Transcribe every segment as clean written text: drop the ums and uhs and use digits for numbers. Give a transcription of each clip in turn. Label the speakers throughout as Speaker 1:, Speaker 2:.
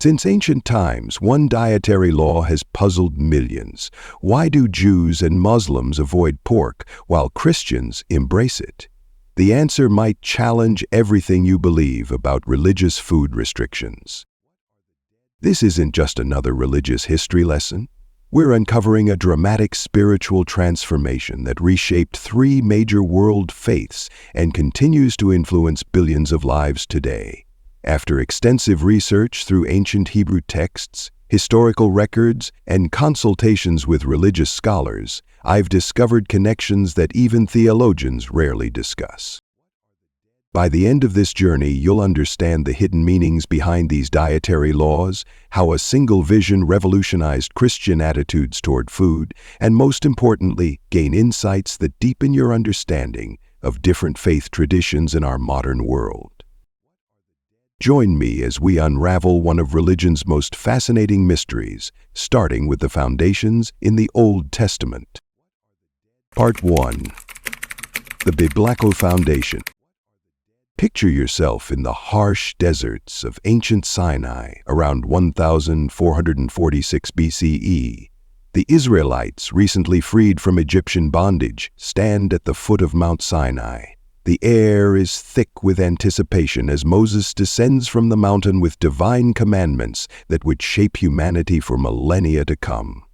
Speaker 1: Since ancient times, one dietary law has puzzled millions. Why do Jews and Muslims avoid pork while Christians embrace it? The answer might challenge everything you believe about religious food restrictions. This isn't just another religious history lesson. We're uncovering a dramatic spiritual transformation that reshaped three major world faiths and continues to influence billions of lives today. After extensive research through ancient Hebrew texts, historical records, and consultations with religious scholars, I've discovered connections that even theologians rarely discuss. By the end of this journey, you'll understand the hidden meanings behind these dietary laws, how a single vision revolutionized Christian attitudes toward food, and most importantly, gain insights that deepen your understanding of different faith traditions in our modern world. Join me as we unravel one of religion's most fascinating mysteries, starting with the foundations in the Old Testament. Part 1. The Biblo Foundation. Picture yourself in the harsh deserts of ancient Sinai around 1446 BCE. The Israelites, recently freed from Egyptian bondage, stand at the foot of Mount Sinai. The air is thick with anticipation as Moses descends from the mountain with divine commandments that would shape humanity for millennia to come.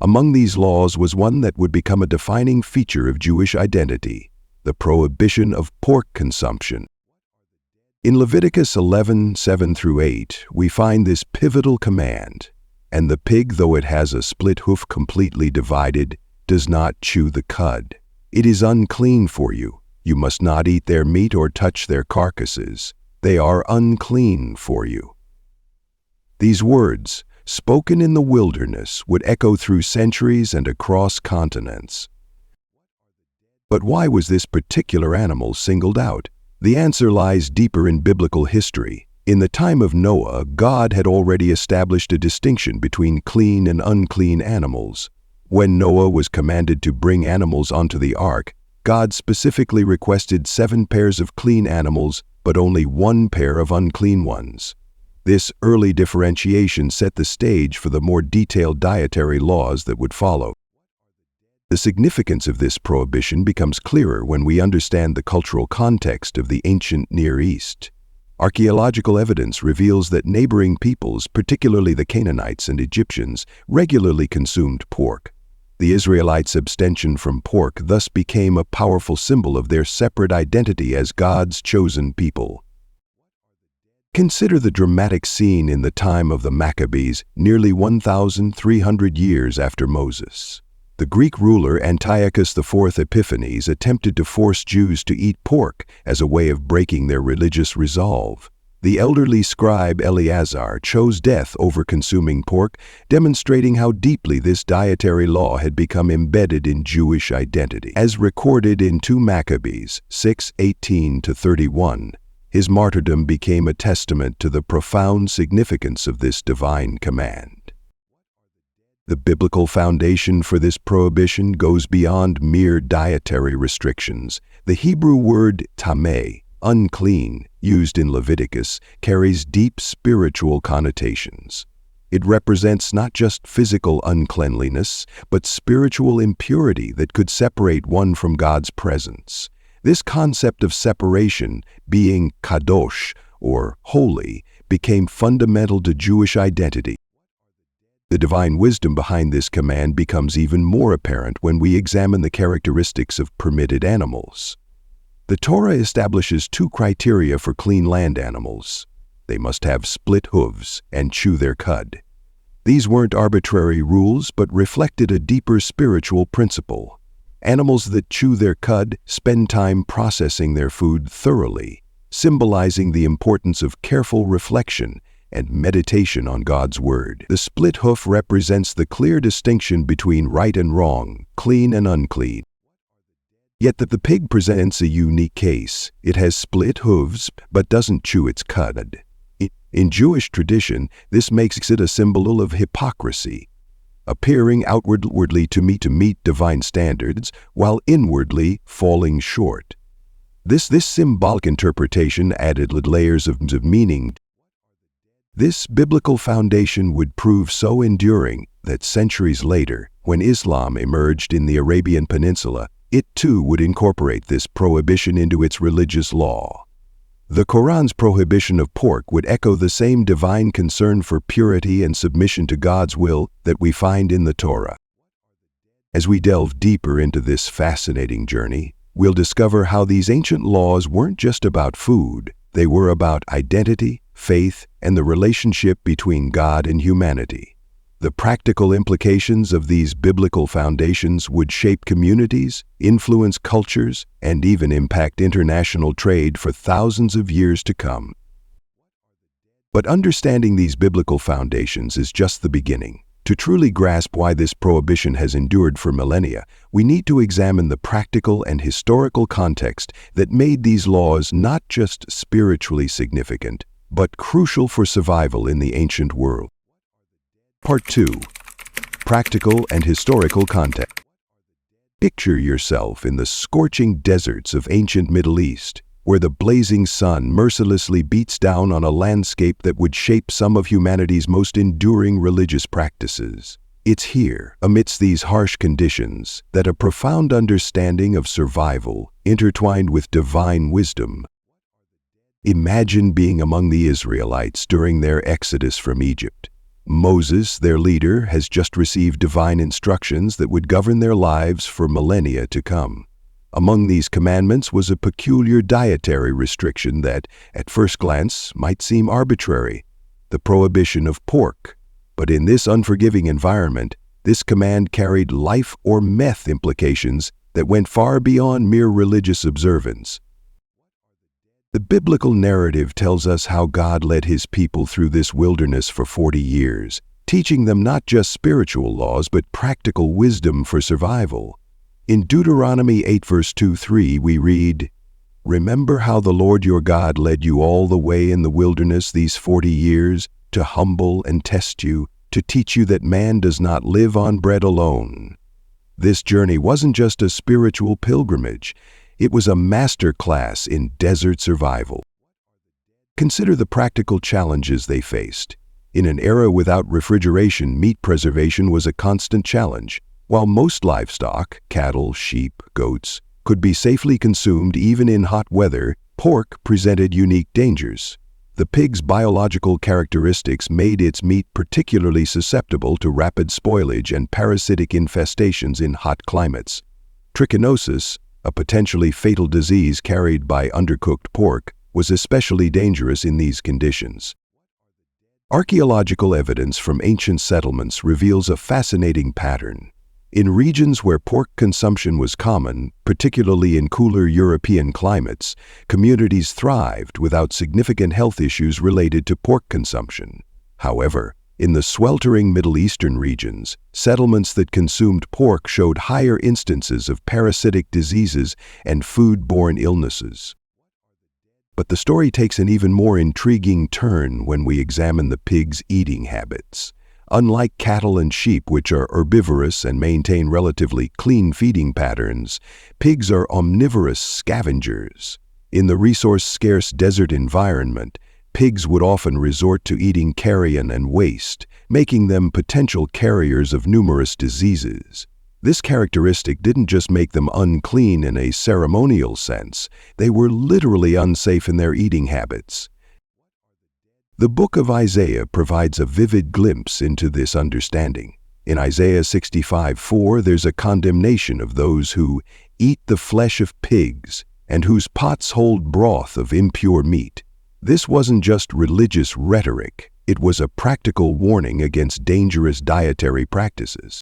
Speaker 1: Among these laws was one that would become a defining feature of Jewish identity: the prohibition of pork consumption. In Leviticus 11:7-8, we find this pivotal command: "And the pig, though it has a split hoof completely divided, does not chew the cud. It is unclean for you. You must not eat their meat or touch their carcasses. They are unclean for you." These words, spoken in the wilderness, would echo through centuries and across continents. But why was this particular animal singled out? The answer lies deeper in biblical history. In the time of Noah, God had already established a distinction between clean and unclean animals. When Noah was commanded to bring animals onto the ark, God specifically requested 7 pairs of clean animals, but only 1 pair of unclean ones. This early differentiation set the stage for the more detailed dietary laws that would follow. The significance of this prohibition becomes clearer when we understand the cultural context of the ancient Near East. Archaeological evidence reveals that neighboring peoples, particularly the Canaanites and Egyptians, regularly consumed pork. The Israelites' abstention from pork thus became a powerful symbol of their separate identity as God's chosen people. Consider the dramatic scene in the time of the Maccabees, nearly 1,300 years after Moses. The Greek ruler Antiochus IV Epiphanes attempted to force Jews to eat pork as a way of breaking their religious resolve. The elderly scribe Eleazar chose death over consuming pork, demonstrating how deeply this dietary law had become embedded in Jewish identity. As recorded in 2 Maccabees 6:18-31, his martyrdom became a testament to the profound significance of this divine command. The biblical foundation for this prohibition goes beyond mere dietary restrictions. The Hebrew word tameh, unclean, used in Leviticus, carries deep spiritual connotations. It represents not just physical uncleanliness, but spiritual impurity that could separate one from God's presence. This concept of separation, being kadosh, or holy, became fundamental to Jewish identity. The divine wisdom behind this command becomes even more apparent when we examine the characteristics of permitted animals. The Torah establishes 2 criteria for clean land animals. They must have split hooves and chew their cud. These weren't arbitrary rules, but reflected a deeper spiritual principle. Animals that chew their cud spend time processing their food thoroughly, symbolizing the importance of careful reflection and meditation on God's word. The split hoof represents the clear distinction between right and wrong, clean and unclean. Yet the pig presents a unique case. It has split hooves, but doesn't chew its cud. In Jewish tradition, this makes it a symbol of hypocrisy, appearing outwardly to meet divine standards, while inwardly falling short. This symbolic interpretation added layers of meaning. This biblical foundation would prove so enduring that centuries later, when Islam emerged in the Arabian Peninsula, it too would incorporate this prohibition into its religious law. The Quran's prohibition of pork would echo the same divine concern for purity and submission to God's will that we find in the Torah. As we delve deeper into this fascinating journey, we'll discover how these ancient laws weren't just about food. They were about identity, faith, and the relationship between God and humanity. The practical implications of these biblical foundations would shape communities, influence cultures, and even impact international trade for thousands of years to come. But understanding these biblical foundations is just the beginning. To truly grasp why this prohibition has endured for millennia, we need to examine the practical and historical context that made these laws not just spiritually significant, but crucial for survival in the ancient world. Part 2. Practical and historical context. Picture yourself in the scorching deserts of ancient Middle East, where the blazing sun mercilessly beats down on a landscape that would shape some of humanity's most enduring religious practices. It's here, amidst these harsh conditions, that a profound understanding of survival, intertwined with divine wisdom. Imagine being among the Israelites during their exodus from Egypt. Moses, their leader, has just received divine instructions that would govern their lives for millennia to come. Among these commandments was a peculiar dietary restriction that, at first glance, might seem arbitrary: the prohibition of pork. But in this unforgiving environment, this command carried life or death implications that went far beyond mere religious observance. The biblical narrative tells us how God led His people through this wilderness for 40 years, teaching them not just spiritual laws but practical wisdom for survival. In Deuteronomy 8 verse 2-3 we read, "Remember how the Lord your God led you all the way in the wilderness these 40 years, to humble and test you, to teach you that man does not live on bread alone." This journey wasn't just a spiritual pilgrimage. It was a master class in desert survival. Consider the practical challenges they faced. In an era without refrigeration, meat preservation was a constant challenge. While most livestock, cattle, sheep, goats, could be safely consumed even in hot weather, pork presented unique dangers. The pig's biological characteristics made its meat particularly susceptible to rapid spoilage and parasitic infestations in hot climates. Trichinosis, a potentially fatal disease carried by undercooked pork, was especially dangerous in these conditions. Archaeological evidence from ancient settlements reveals a fascinating pattern. In regions where pork consumption was common, particularly in cooler European climates, communities thrived without significant health issues related to pork consumption. However, in the sweltering Middle Eastern regions, settlements that consumed pork showed higher instances of parasitic diseases and food-borne illnesses. But the story takes an even more intriguing turn when we examine the pig's eating habits. Unlike cattle and sheep, which are herbivorous and maintain relatively clean feeding patterns, pigs are omnivorous scavengers. In the resource-scarce desert environment, pigs would often resort to eating carrion and waste, making them potential carriers of numerous diseases. This characteristic didn't just make them unclean in a ceremonial sense, they were literally unsafe in their eating habits. The book of Isaiah provides a vivid glimpse into this understanding. In Isaiah 65:4, there's a condemnation of those who eat the flesh of pigs and whose pots hold broth of impure meat. This wasn't just religious rhetoric, it was a practical warning against dangerous dietary practices.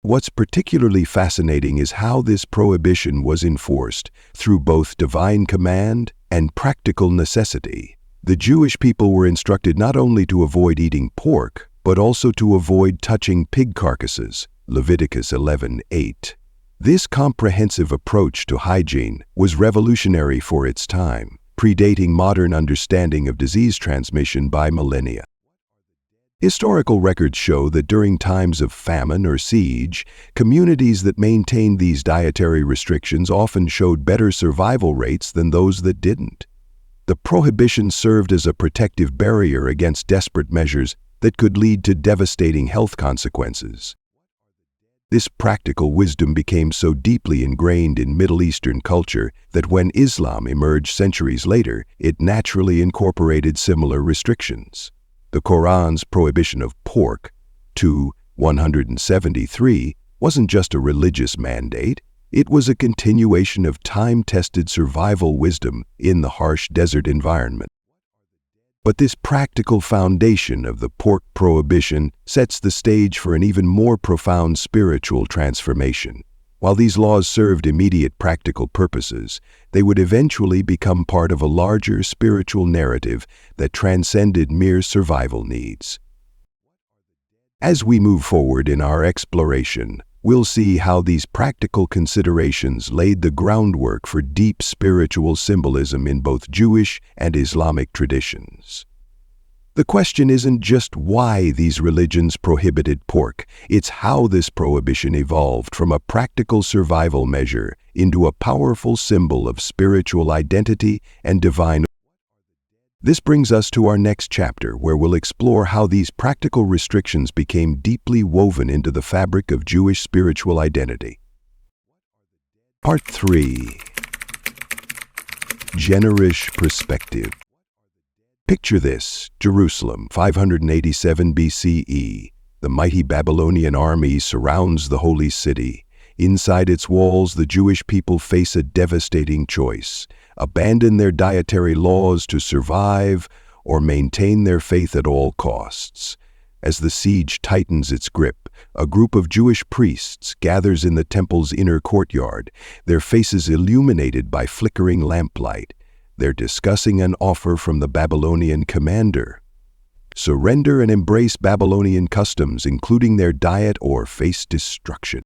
Speaker 1: What's particularly fascinating is how this prohibition was enforced through both divine command and practical necessity. The Jewish people were instructed not only to avoid eating pork, but also to avoid touching pig carcasses, Leviticus 11:8. This comprehensive approach to hygiene was revolutionary for its time, predating modern understanding of disease transmission by millennia. Historical records show that during times of famine or siege, communities that maintained these dietary restrictions often showed better survival rates than those that didn't. The prohibition served as a protective barrier against desperate measures that could lead to devastating health consequences. This practical wisdom became so deeply ingrained in Middle Eastern culture that when Islam emerged centuries later, it naturally incorporated similar restrictions. The Quran's prohibition of pork, 2:173, wasn't just a religious mandate, it was a continuation of time-tested survival wisdom in the harsh desert environment. But this practical foundation of the pork prohibition sets the stage for an even more profound spiritual transformation. While these laws served immediate practical purposes, they would eventually become part of a larger spiritual narrative that transcended mere survival needs. As we move forward in our exploration, we'll see how these practical considerations laid the groundwork for deep spiritual symbolism in both Jewish and Islamic traditions. The question isn't just why these religions prohibited pork, it's how this prohibition evolved from a practical survival measure into a powerful symbol of spiritual identity and divine. This brings us to our next chapter, where we'll explore how these practical restrictions became deeply woven into the fabric of Jewish spiritual identity. Part 3. Generous Perspective. Picture this: Jerusalem, 587 BCE. The mighty Babylonian army surrounds the holy city. Inside its walls, the Jewish people face a devastating choice: abandon their dietary laws to survive, or maintain their faith at all costs. As the siege tightens its grip, a group of Jewish priests gathers in the temple's inner courtyard, their faces illuminated by flickering lamplight. They're discussing an offer from the Babylonian commander: surrender and embrace Babylonian customs, including their diet, or face destruction.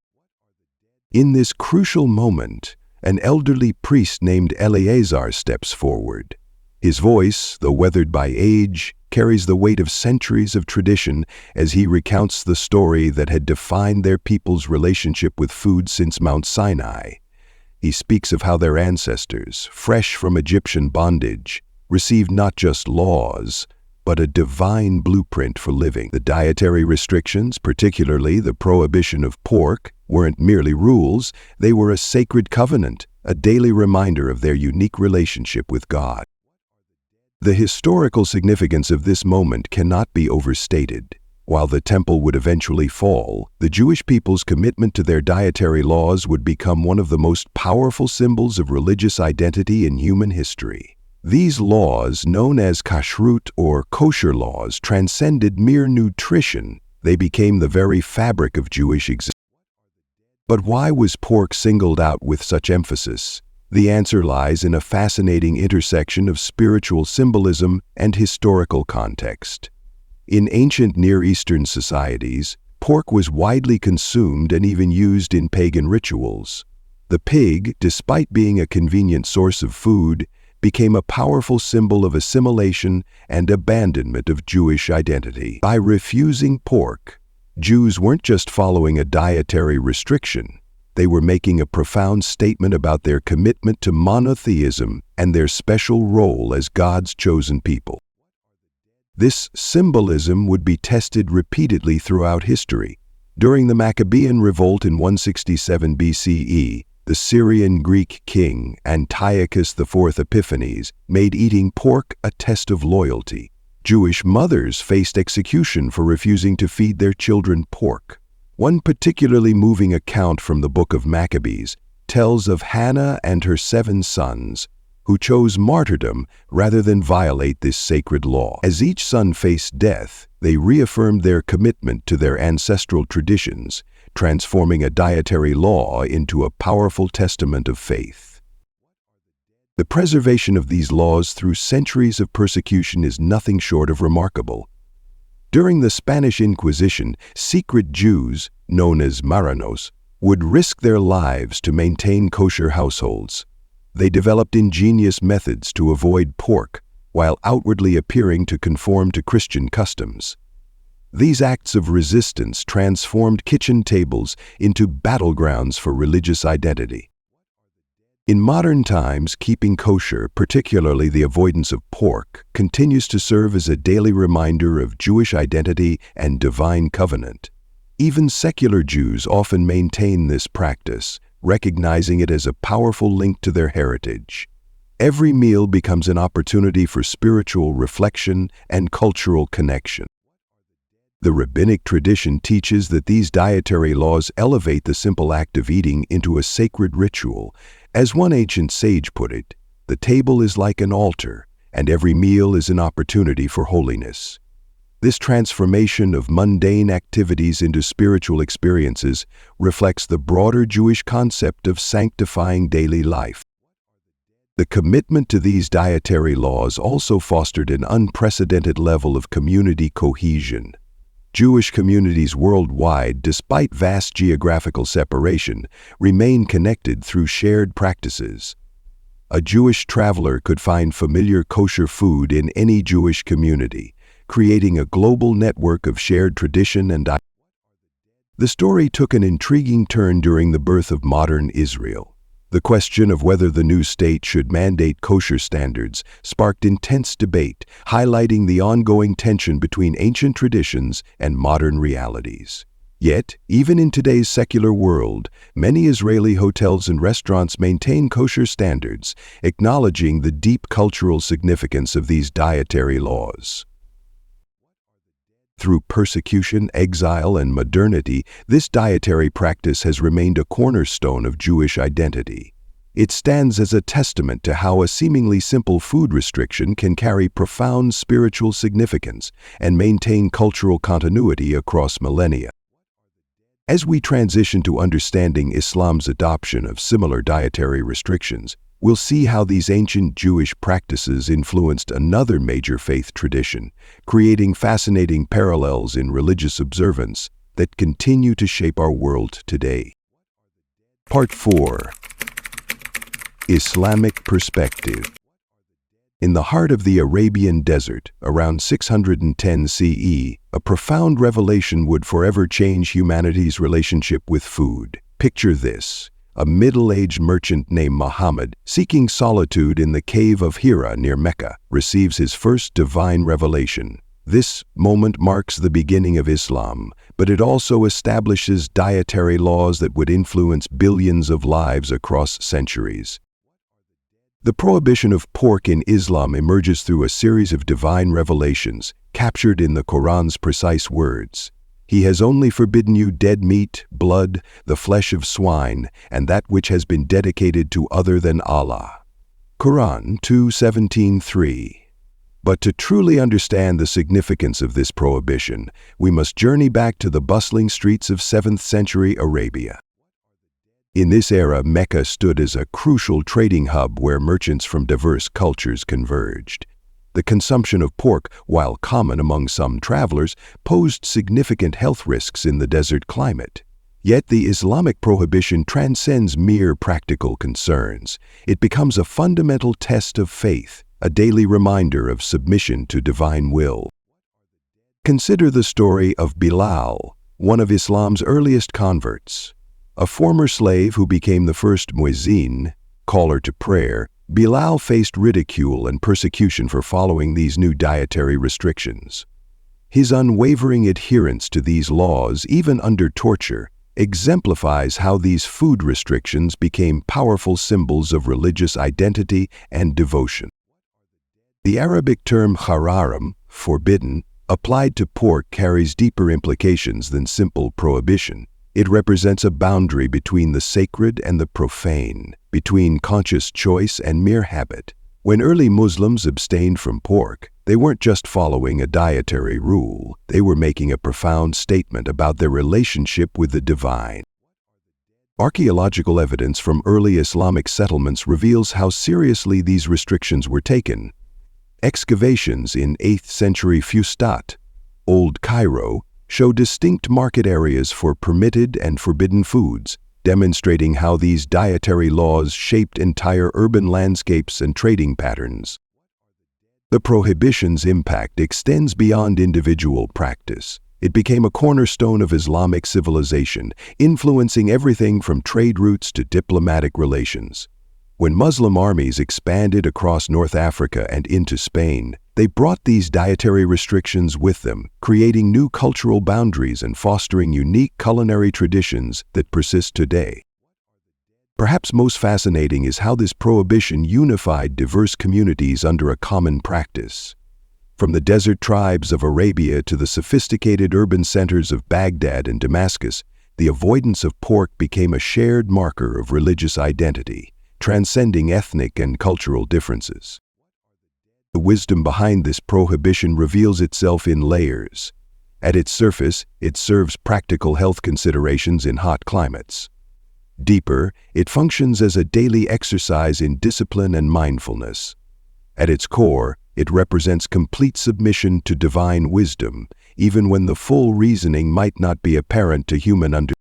Speaker 1: In this crucial moment, an elderly priest named Eleazar steps forward. His voice, though weathered by age, carries the weight of centuries of tradition as he recounts the story that had defined their people's relationship with food since Mount Sinai. He speaks of how their ancestors, fresh from Egyptian bondage, received not just laws, but a divine blueprint for living. The dietary restrictions, particularly the prohibition of pork, weren't merely rules, they were a sacred covenant, a daily reminder of their unique relationship with God. The historical significance of this moment cannot be overstated. While the temple would eventually fall, the Jewish people's commitment to their dietary laws would become one of the most powerful symbols of religious identity in human history. These laws, known as kashrut or kosher laws, transcended mere nutrition. They became the very fabric of Jewish existence. But why was pork singled out with such emphasis? The answer lies in a fascinating intersection of spiritual symbolism and historical context. In ancient Near Eastern societies, pork was widely consumed and even used in pagan rituals. The pig, despite being a convenient source of food, became a powerful symbol of assimilation and abandonment of Jewish identity. By refusing pork, Jews weren't just following a dietary restriction, they were making a profound statement about their commitment to monotheism and their special role as God's chosen people. This symbolism would be tested repeatedly throughout history. During the Maccabean revolt in 167 BCE, the Syrian Greek king Antiochus IV Epiphanes made eating pork a test of loyalty. Jewish mothers faced execution for refusing to feed their children pork. One particularly moving account from the Book of Maccabees tells of Hannah and her 7 sons, who chose martyrdom rather than violate this sacred law. As each son faced death, they reaffirmed their commitment to their ancestral traditions, transforming a dietary law into a powerful testament of faith. The preservation of these laws through centuries of persecution is nothing short of remarkable. During the Spanish Inquisition, secret Jews, known as Marranos, would risk their lives to maintain kosher households. They developed ingenious methods to avoid pork, while outwardly appearing to conform to Christian customs. These acts of resistance transformed kitchen tables into battlegrounds for religious identity. In modern times, keeping kosher, particularly the avoidance of pork, continues to serve as a daily reminder of Jewish identity and divine covenant. Even secular Jews often maintain this practice, recognizing it as a powerful link to their heritage. Every meal becomes an opportunity for spiritual reflection and cultural connection. The rabbinic tradition teaches that these dietary laws elevate the simple act of eating into a sacred ritual. As one ancient sage put it, the table is like an altar, and every meal is an opportunity for holiness. This transformation of mundane activities into spiritual experiences reflects the broader Jewish concept of sanctifying daily life. The commitment to these dietary laws also fostered an unprecedented level of community cohesion. Jewish communities worldwide, despite vast geographical separation, remain connected through shared practices. A Jewish traveler could find familiar kosher food in any Jewish community, creating a global network of shared tradition and identity. The story took an intriguing turn during the birth of modern Israel. The question of whether the new state should mandate kosher standards sparked intense debate, highlighting the ongoing tension between ancient traditions and modern realities. Yet, even in today's secular world, many Israeli hotels and restaurants maintain kosher standards, acknowledging the deep cultural significance of these dietary laws. Through persecution, exile, and modernity, this dietary practice has remained a cornerstone of Jewish identity. It stands as a testament to how a seemingly simple food restriction can carry profound spiritual significance and maintain cultural continuity across millennia. As we transition to understanding Islam's adoption of similar dietary restrictions, we'll see how these ancient Jewish practices influenced another major faith tradition, creating fascinating parallels in religious observance that continue to shape our world today. Part 4. Islamic Perspective. In the heart of the Arabian Desert, around 610 CE, a profound revelation would forever change humanity's relationship with food. Picture this. A middle-aged merchant named Muhammad, seeking solitude in the cave of Hira near Mecca, receives his first divine revelation. This moment marks the beginning of Islam, but it also establishes dietary laws that would influence billions of lives across centuries. The prohibition of pork in Islam emerges through a series of divine revelations, captured in the Quran's precise words. He has only forbidden you dead meat, blood, the flesh of swine, and that which has been dedicated to other than Allah. Quran 2:17-3. But to truly understand the significance of this prohibition, we must journey back to the bustling streets of 7th century Arabia. In this era, Mecca stood as a crucial trading hub where merchants from diverse cultures converged. The consumption of pork, while common among some travelers, posed significant health risks in the desert climate. Yet the Islamic prohibition transcends mere practical concerns. It becomes a fundamental test of faith, a daily reminder of submission to divine will. Consider the story of Bilal, one of Islam's earliest converts. A former slave who became the first muezzin, caller to prayer, Bilal faced ridicule and persecution for following these new dietary restrictions. His unwavering adherence to these laws, even under torture, exemplifies how these food restrictions became powerful symbols of religious identity and devotion. The Arabic term hararam, forbidden, applied to pork carries deeper implications than simple prohibition. It represents a boundary between the sacred and the profane, between conscious choice and mere habit. When early Muslims abstained from pork, they weren't just following a dietary rule, they were making a profound statement about their relationship with the divine. Archaeological evidence from early Islamic settlements reveals how seriously these restrictions were taken. Excavations in 8th century Fustat, Old Cairo, show distinct market areas for permitted and forbidden foods, demonstrating how these dietary laws shaped entire urban landscapes and trading patterns. The prohibition's impact extends beyond individual practice. It became a cornerstone of Islamic civilization, influencing everything from trade routes to diplomatic relations. When Muslim armies expanded across North Africa and into Spain, they brought these dietary restrictions with them, creating new cultural boundaries and fostering unique culinary traditions that persist today. Perhaps most fascinating is how this prohibition unified diverse communities under a common practice. From the desert tribes of Arabia to the sophisticated urban centers of Baghdad and Damascus, the avoidance of pork became a shared marker of religious identity, transcending ethnic and cultural differences. The wisdom behind this prohibition reveals itself in layers. At its surface, it serves practical health considerations in hot climates. Deeper, it functions as a daily exercise in discipline and mindfulness. At its core, it represents complete submission to divine wisdom, even when the full reasoning might not be apparent to human understanding.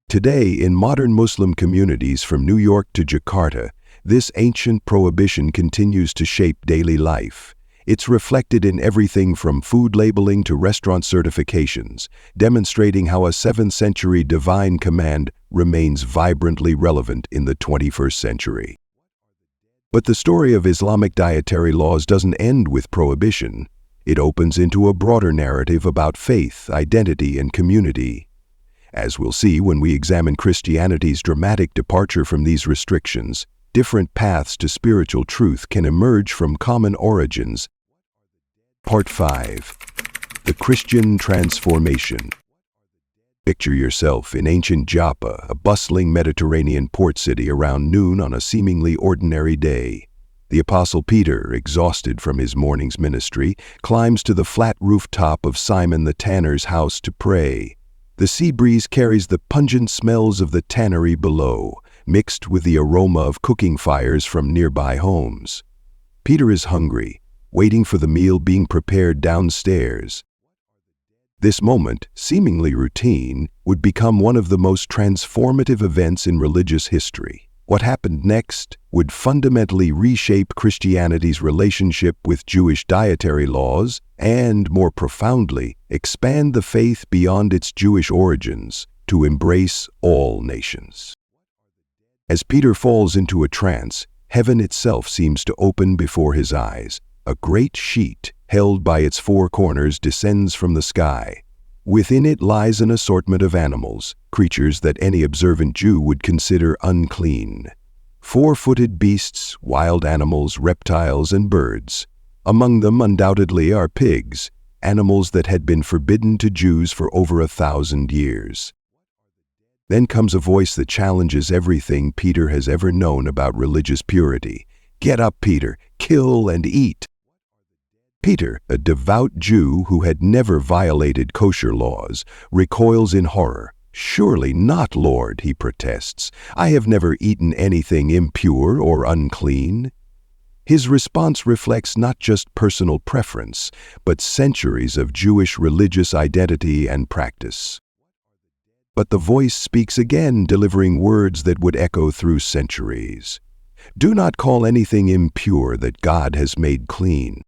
Speaker 1: Today, in modern Muslim communities from New York to Jakarta, this ancient prohibition continues to shape daily life. It's reflected in everything from food labeling to restaurant certifications, demonstrating how a 7th-century divine command remains vibrantly relevant in the 21st century. But the story of Islamic dietary laws doesn't end with prohibition. It opens into a broader narrative about faith, identity, and community. As we'll see when we examine Christianity's dramatic departure from these restrictions, different paths to spiritual truth can emerge from common origins. Part 5. The Christian Transformation. Picture yourself in ancient Joppa, a bustling Mediterranean port city around noon on a seemingly ordinary day. The Apostle Peter, exhausted from his morning's ministry, climbs to the flat rooftop of Simon the tanner's house to pray. The sea breeze carries the pungent smells of the tannery below, mixed with the aroma of cooking fires from nearby homes. Peter is hungry, waiting for the meal being prepared downstairs. This moment, seemingly routine, would become one of the most transformative events in religious history. What happened next would fundamentally reshape Christianity's relationship with Jewish dietary laws and, more profoundly, expand the faith beyond its Jewish origins to embrace all nations. As Peter falls into a trance, heaven itself seems to open before his eyes. A great sheet, held by its 4 corners, descends from the sky. Within it lies an assortment of animals, creatures that any observant Jew would consider unclean. 4-footed beasts, wild animals, reptiles, and birds. Among them undoubtedly are pigs, animals that had been forbidden to Jews for over 1,000 years. Then comes a voice that challenges everything Peter has ever known about religious purity. "Get up, Peter, kill and eat." Peter, a devout Jew who had never violated kosher laws, recoils in horror. "Surely not, Lord," he protests. "I have never eaten anything impure or unclean." His response reflects not just personal preference, but centuries of Jewish religious identity and practice. But the voice speaks again, delivering words that would echo through centuries. "Do not call anything impure that God has made clean."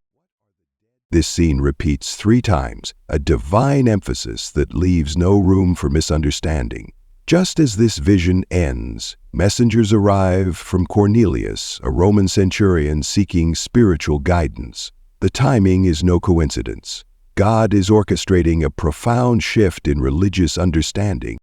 Speaker 1: This scene repeats 3 times, a divine emphasis that leaves no room for misunderstanding. Just as this vision ends, messengers arrive from Cornelius, a Roman centurion seeking spiritual guidance. The timing is no coincidence. God is orchestrating a profound shift in religious understanding.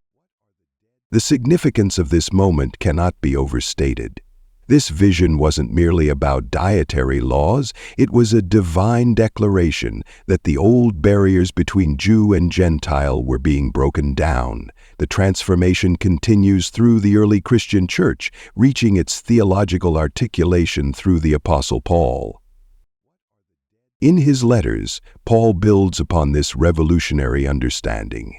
Speaker 1: The significance of this moment cannot be overstated. This vision wasn't merely about dietary laws, it was a divine declaration that the old barriers between Jew and Gentile were being broken down. The transformation continues through the early Christian church, reaching its theological articulation through the Apostle Paul. In his letters, Paul builds upon this revolutionary understanding.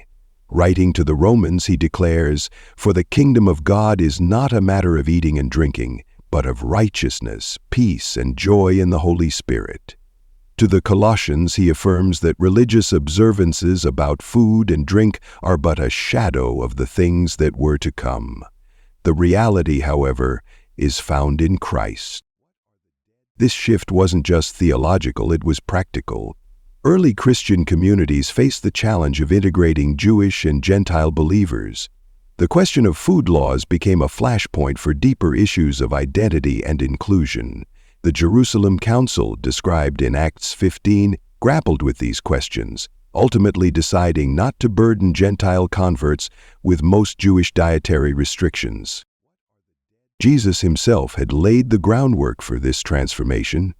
Speaker 1: Writing to the Romans, he declares, "For the kingdom of God is not a matter of eating and drinking, but of righteousness, peace, and joy in the Holy Spirit." To the Colossians, he affirms that religious observances about food and drink are but a shadow of the things that were to come. The reality, however, is found in Christ. This shift wasn't just theological, it was practical. Early Christian communities faced the challenge of integrating Jewish and Gentile believers. The question of food laws became a flashpoint for deeper issues of identity and inclusion. The Jerusalem Council, described in Acts 15, grappled with these questions, ultimately deciding not to burden Gentile converts with most Jewish dietary restrictions. Jesus himself had laid the groundwork for this transformation.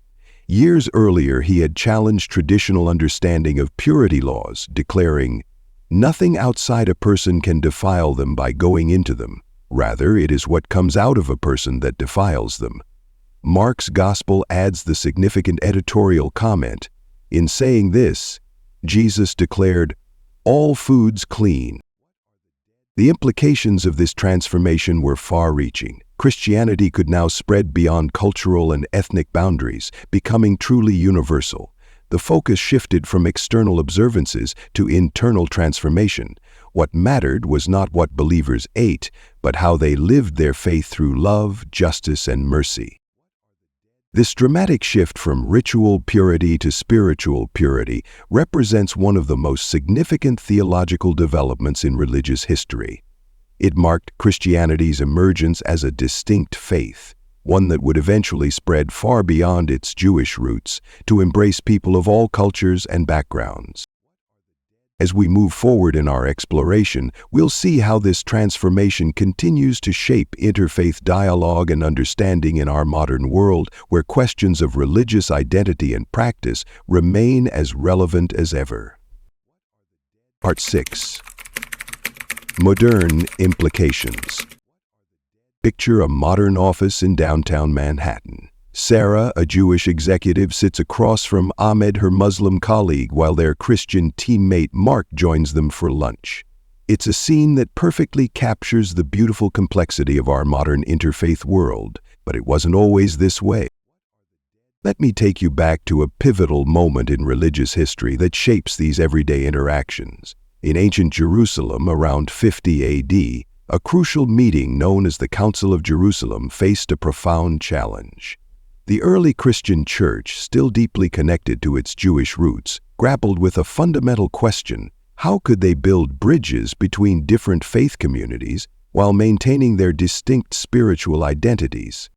Speaker 1: Years earlier, he had challenged traditional understanding of purity laws, declaring, "Nothing outside a person can defile them by going into them. Rather, it is what comes out of a person that defiles them." Mark's Gospel adds the significant editorial comment, "In saying this, Jesus declared, 'All foods clean.'" The implications of this transformation were far-reaching. Christianity could now spread beyond cultural and ethnic boundaries, becoming truly universal. The focus shifted from external observances to internal transformation. What mattered was not what believers ate, but how they lived their faith through love, justice, and mercy. This dramatic shift from ritual purity to spiritual purity represents one of the most significant theological developments in religious history. It marked Christianity's emergence as a distinct faith, one that would eventually spread far beyond its Jewish roots to embrace people of all cultures and backgrounds. As we move forward in our exploration, we'll see how this transformation continues to shape interfaith dialogue and understanding in our modern world, where questions of religious identity and practice remain as relevant as ever. Part 6. Modern Implications. Picture a modern office in downtown Manhattan. Sarah, a Jewish executive, sits across from Ahmed, her Muslim colleague, while their Christian teammate Mark joins them for lunch. It's a scene that perfectly captures the beautiful complexity of our modern interfaith world, but it wasn't always this way. Let me take you back to a pivotal moment in religious history that shapes these everyday interactions. In ancient Jerusalem, around 50 AD, a crucial meeting known as the Council of Jerusalem faced a profound challenge. The early Christian church, still deeply connected to its Jewish roots, grappled with a fundamental question: how could they build bridges between different faith communities while maintaining their distinct spiritual identities?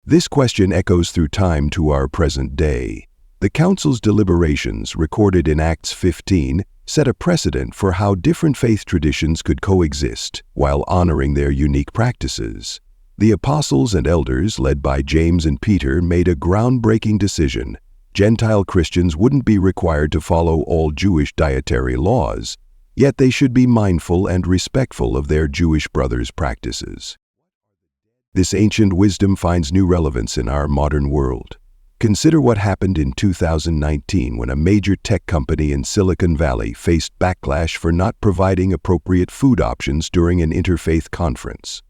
Speaker 1: This question echoes through time to our present day. The Council's deliberations, recorded in Acts 15, set a precedent for how different faith traditions could coexist while honoring their unique practices. The apostles and elders, led by James and Peter, made a groundbreaking decision. Gentile Christians wouldn't be required to follow all Jewish dietary laws, yet they should be mindful and respectful of their Jewish brothers' practices. This ancient wisdom finds new relevance in our modern world. Consider what happened in 2019 when a major tech company in Silicon Valley faced backlash for not providing appropriate food options during an interfaith conference.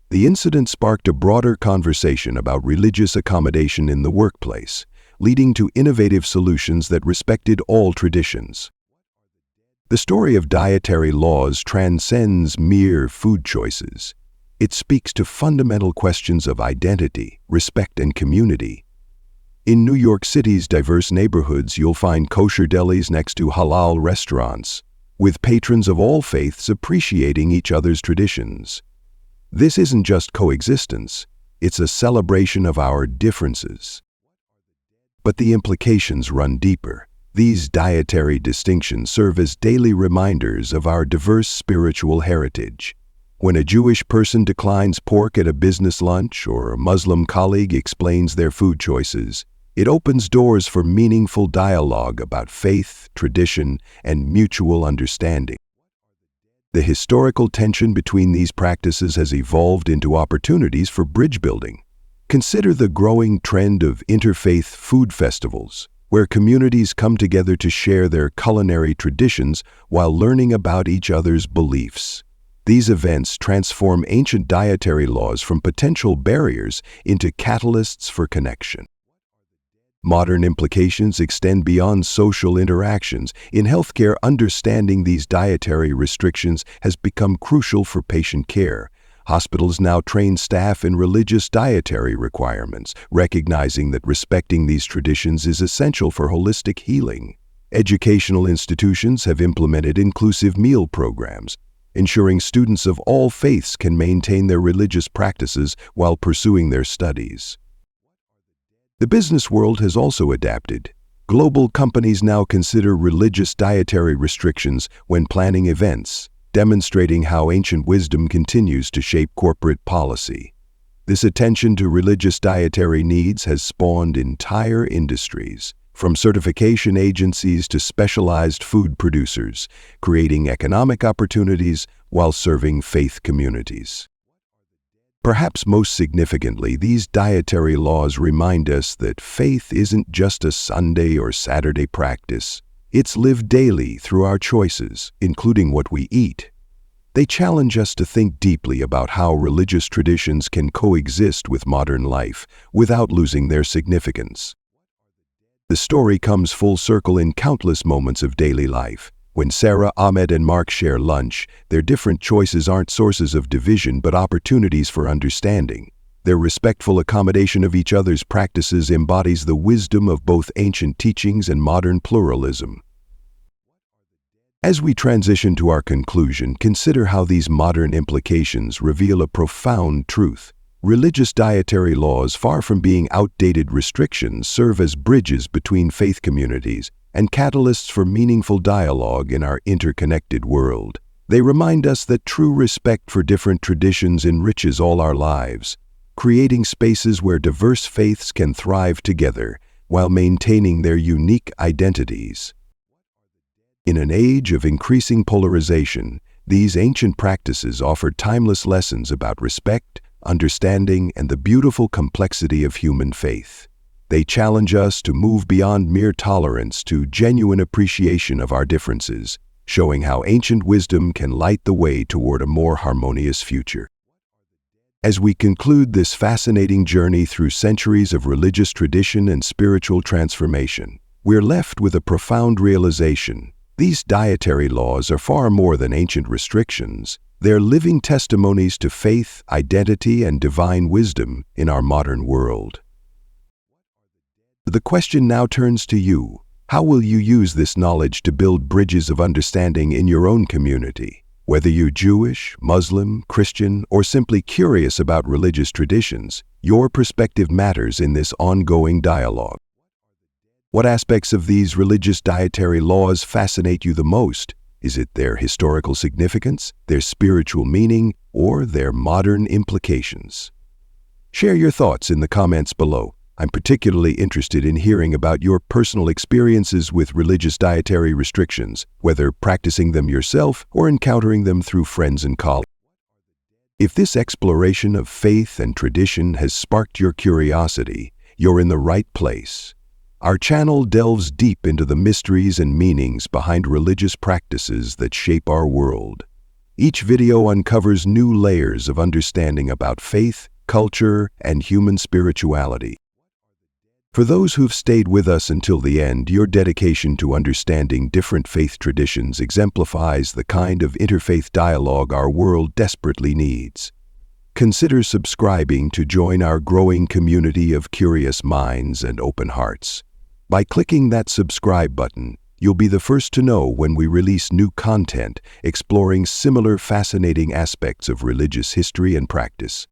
Speaker 1: The incident sparked a broader conversation about religious accommodation in the workplace, leading to innovative solutions that respected all traditions. The story of dietary laws transcends mere food choices. It speaks to fundamental questions of identity, respect, and community. In New York City's diverse neighborhoods, you'll find kosher delis next to halal restaurants, with patrons of all faiths appreciating each other's traditions. This isn't just coexistence, it's a celebration of our differences. But the implications run deeper. These dietary distinctions serve as daily reminders of our diverse spiritual heritage. When a Jewish person declines pork at a business lunch or a Muslim colleague explains their food choices, it opens doors for meaningful dialogue about faith, tradition, and mutual understanding. The historical tension between these practices has evolved into opportunities for bridge building. Consider the growing trend of interfaith food festivals, where communities come together to share their culinary traditions while learning about each other's beliefs. These events transform ancient dietary laws from potential barriers into catalysts for connection. Modern implications extend beyond social interactions. In healthcare, understanding these dietary restrictions has become crucial for patient care. Hospitals now train staff in religious dietary requirements, recognizing that respecting these traditions is essential for holistic healing. Educational institutions have implemented inclusive meal programs, ensuring students of all faiths can maintain their religious practices while pursuing their studies. The business world has also adapted. Global companies now consider religious dietary restrictions when planning events, demonstrating how ancient wisdom continues to shape corporate policy. This attention to religious dietary needs has spawned entire industries, from certification agencies to specialized food producers, creating economic opportunities while serving faith communities. Perhaps most significantly, these dietary laws remind us that faith isn't just a Sunday or Saturday practice. It's lived daily through our choices, including what we eat. They challenge us to think deeply about how religious traditions can coexist with modern life without losing their significance. The story comes full circle in countless moments of daily life. When Sarah, Ahmed, and Mark share lunch, their different choices aren't sources of division but opportunities for understanding. Their respectful accommodation of each other's practices embodies the wisdom of both ancient teachings and modern pluralism. As we transition to our conclusion, consider how these modern implications reveal a profound truth. Religious dietary laws, far from being outdated restrictions, serve as bridges between faith communities and catalysts for meaningful dialogue in our interconnected world. They remind us that true respect for different traditions enriches all our lives, creating spaces where diverse faiths can thrive together while maintaining their unique identities. In an age of increasing polarization, these ancient practices offer timeless lessons about respect, understanding, and the beautiful complexity of human faith. They challenge us to move beyond mere tolerance to genuine appreciation of our differences, showing how ancient wisdom can light the way toward a more harmonious future. As we conclude this fascinating journey through centuries of religious tradition and spiritual transformation, we're left with a profound realization. These dietary laws are far more than ancient restrictions. They're living testimonies to faith, identity, and divine wisdom in our modern world. The question now turns to you. How will you use this knowledge to build bridges of understanding in your own community? Whether you're Jewish, Muslim, Christian, or simply curious about religious traditions, your perspective matters in this ongoing dialogue. What aspects of these religious dietary laws fascinate you the most? Is it their historical significance, their spiritual meaning, or their modern implications? Share your thoughts in the comments below. I'm particularly interested in hearing about your personal experiences with religious dietary restrictions, whether practicing them yourself or encountering them through friends and colleagues. If this exploration of faith and tradition has sparked your curiosity, you're in the right place. Our channel delves deep into the mysteries and meanings behind religious practices that shape our world. Each video uncovers new layers of understanding about faith, culture, and human spirituality. For those who've stayed with us until the end, your dedication to understanding different faith traditions exemplifies the kind of interfaith dialogue our world desperately needs. Consider subscribing to join our growing community of curious minds and open hearts. By clicking that subscribe button, you'll be the first to know when we release new content exploring similar fascinating aspects of religious history and practice.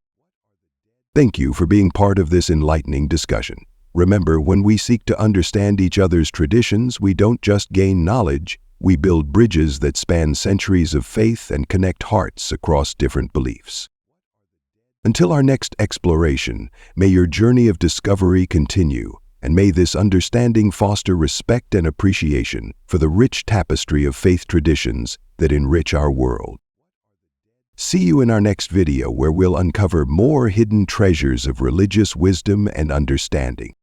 Speaker 1: Thank you for being part of this enlightening discussion. Remember, when we seek to understand each other's traditions, we don't just gain knowledge, we build bridges that span centuries of faith and connect hearts across different beliefs. Until our next exploration, may your journey of discovery continue, and may this understanding foster respect and appreciation for the rich tapestry of faith traditions that enrich our world. See you in our next video, where we'll uncover more hidden treasures of religious wisdom and understanding.